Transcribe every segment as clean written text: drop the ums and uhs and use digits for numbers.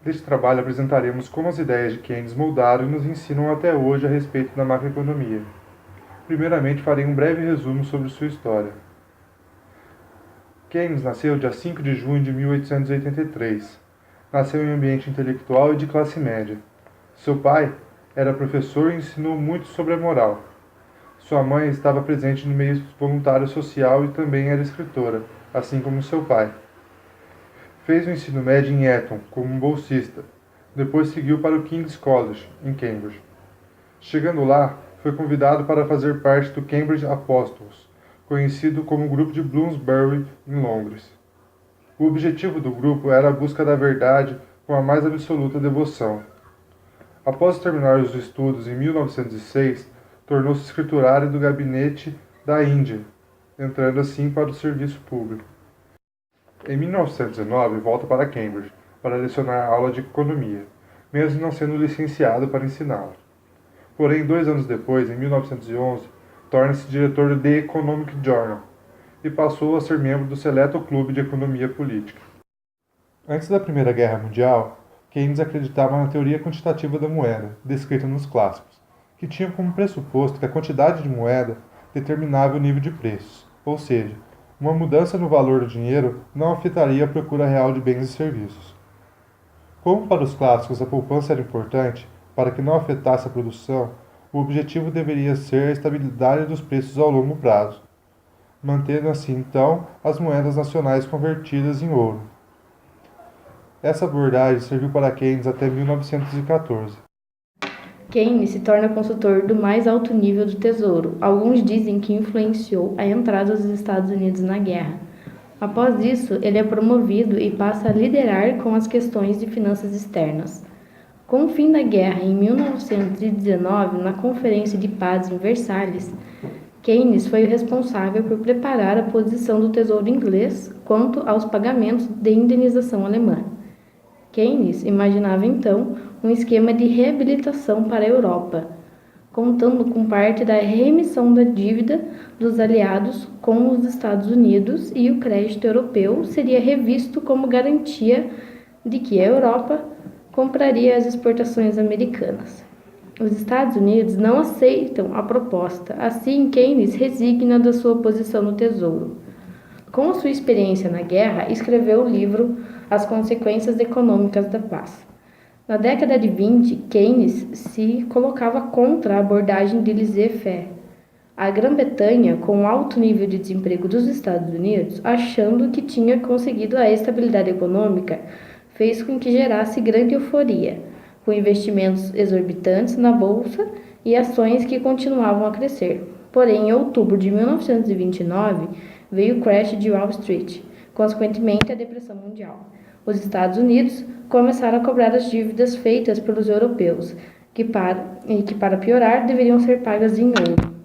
Neste trabalho apresentaremos como as ideias de Keynes moldaram e nos ensinam até hoje a respeito da macroeconomia. Primeiramente, farei um breve resumo sobre sua história. Keynes nasceu dia 5 de junho de 1883. Nasceu em um ambiente intelectual e de classe média. Seu pai era professor e ensinou muito sobre a moral. Sua mãe estava presente no meio voluntário social e também era escritora, assim como seu pai. Fez o ensino médio em Eton como um bolsista. Depois seguiu para o King's College, em Cambridge. Chegando lá, foi convidado para fazer parte do Cambridge Apostles, conhecido como o Grupo de Bloomsbury, em Londres. O objetivo do grupo era a busca da verdade com a mais absoluta devoção. Após terminar os estudos em 1906, tornou-se escriturário do gabinete da Índia, entrando assim para o serviço público. Em 1919, volta para Cambridge para lecionar aula de economia, mesmo não sendo licenciado para ensiná-la. Porém, 2 anos depois, em 1911, torna-se diretor do The Economic Journal e passou a ser membro do seleto clube de economia política. Antes da Primeira Guerra Mundial, Keynes acreditava na teoria quantitativa da moeda, descrita nos clássicos, que tinha como pressuposto que a quantidade de moeda determinava o nível de preços, ou seja, uma mudança no valor do dinheiro não afetaria a procura real de bens e serviços. Como para os clássicos a poupança era importante para que não afetasse a produção, o objetivo deveria ser a estabilidade dos preços ao longo prazo, mantendo assim então as moedas nacionais convertidas em ouro. Essa abordagem serviu para Keynes até 1914. Keynes se torna consultor do mais alto nível do Tesouro. Alguns dizem que influenciou a entrada dos Estados Unidos na guerra. Após isso, ele é promovido e passa a liderar com as questões de finanças externas. Com o fim da guerra em 1919, na Conferência de Paz em Versalhes, Keynes foi o responsável por preparar a posição do Tesouro inglês quanto aos pagamentos de indenização alemã. Keynes imaginava então um esquema de reabilitação para a Europa, contando com parte da remissão da dívida dos aliados com os Estados Unidos, e o crédito europeu seria revisto como garantia de que a Europa compraria as exportações americanas. Os Estados Unidos não aceitam a proposta, assim Keynes resigna da sua posição no Tesouro. Com a sua experiência na guerra, escreveu o livro As Consequências Econômicas da Paz. Na década de 20, Keynes se colocava contra a abordagem de laissez-faire. A Grã-Bretanha, com o alto nível de desemprego dos Estados Unidos, achando que tinha conseguido a estabilidade econômica, fez com que gerasse grande euforia, com investimentos exorbitantes na bolsa e ações que continuavam a crescer. Porém, em outubro de 1929, veio o crash de Wall Street, consequentemente a Depressão Mundial. Os Estados Unidos começaram a cobrar as dívidas feitas pelos europeus, que para piorar deveriam ser pagas em ouro.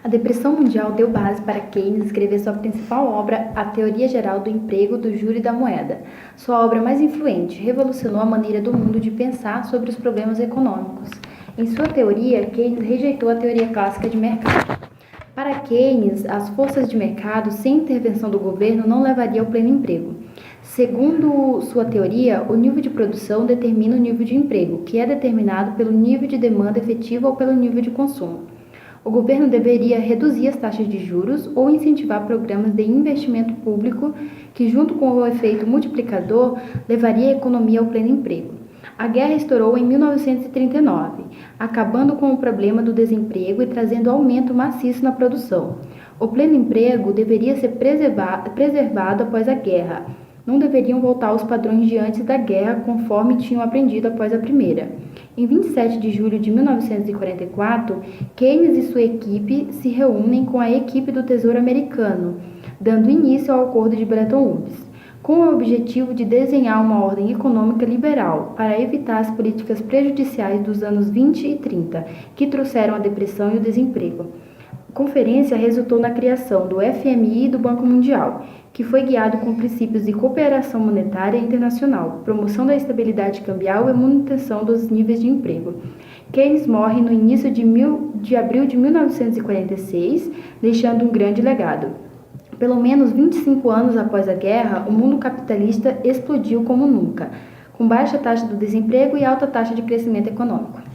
A Depressão Mundial deu base para Keynes escrever sua principal obra, A Teoria Geral do Emprego, do Juro e da Moeda. Sua obra mais influente revolucionou a maneira do mundo de pensar sobre os problemas econômicos. Em sua teoria, Keynes rejeitou a teoria clássica de mercado. Para Keynes, as forças de mercado, sem intervenção do governo, não levariam ao pleno emprego. Segundo sua teoria, o nível de produção determina o nível de emprego, que é determinado pelo nível de demanda efetiva ou pelo nível de consumo. O governo deveria reduzir as taxas de juros ou incentivar programas de investimento público que, junto com o efeito multiplicador, levaria a economia ao pleno emprego. A guerra estourou em 1939, acabando com o problema do desemprego e trazendo aumento maciço na produção. O pleno emprego deveria ser preservado após a guerra. Não deveriam voltar aos padrões de antes da guerra, conforme tinham aprendido após a primeira. Em 27 de julho de 1944, Keynes e sua equipe se reúnem com a equipe do Tesouro Americano, dando início ao Acordo de Bretton Woods, com o objetivo de desenhar uma ordem econômica liberal para evitar as políticas prejudiciais dos anos 20 e 30, que trouxeram a depressão e o desemprego. A conferência resultou na criação do FMI e do Banco Mundial, que foi guiado com princípios de cooperação monetária internacional, promoção da estabilidade cambial e manutenção dos níveis de emprego. Keynes morre no início de abril de 1946, deixando um grande legado. Pelo menos 25 anos após a guerra, o mundo capitalista explodiu como nunca, com baixa taxa do desemprego e alta taxa de crescimento econômico.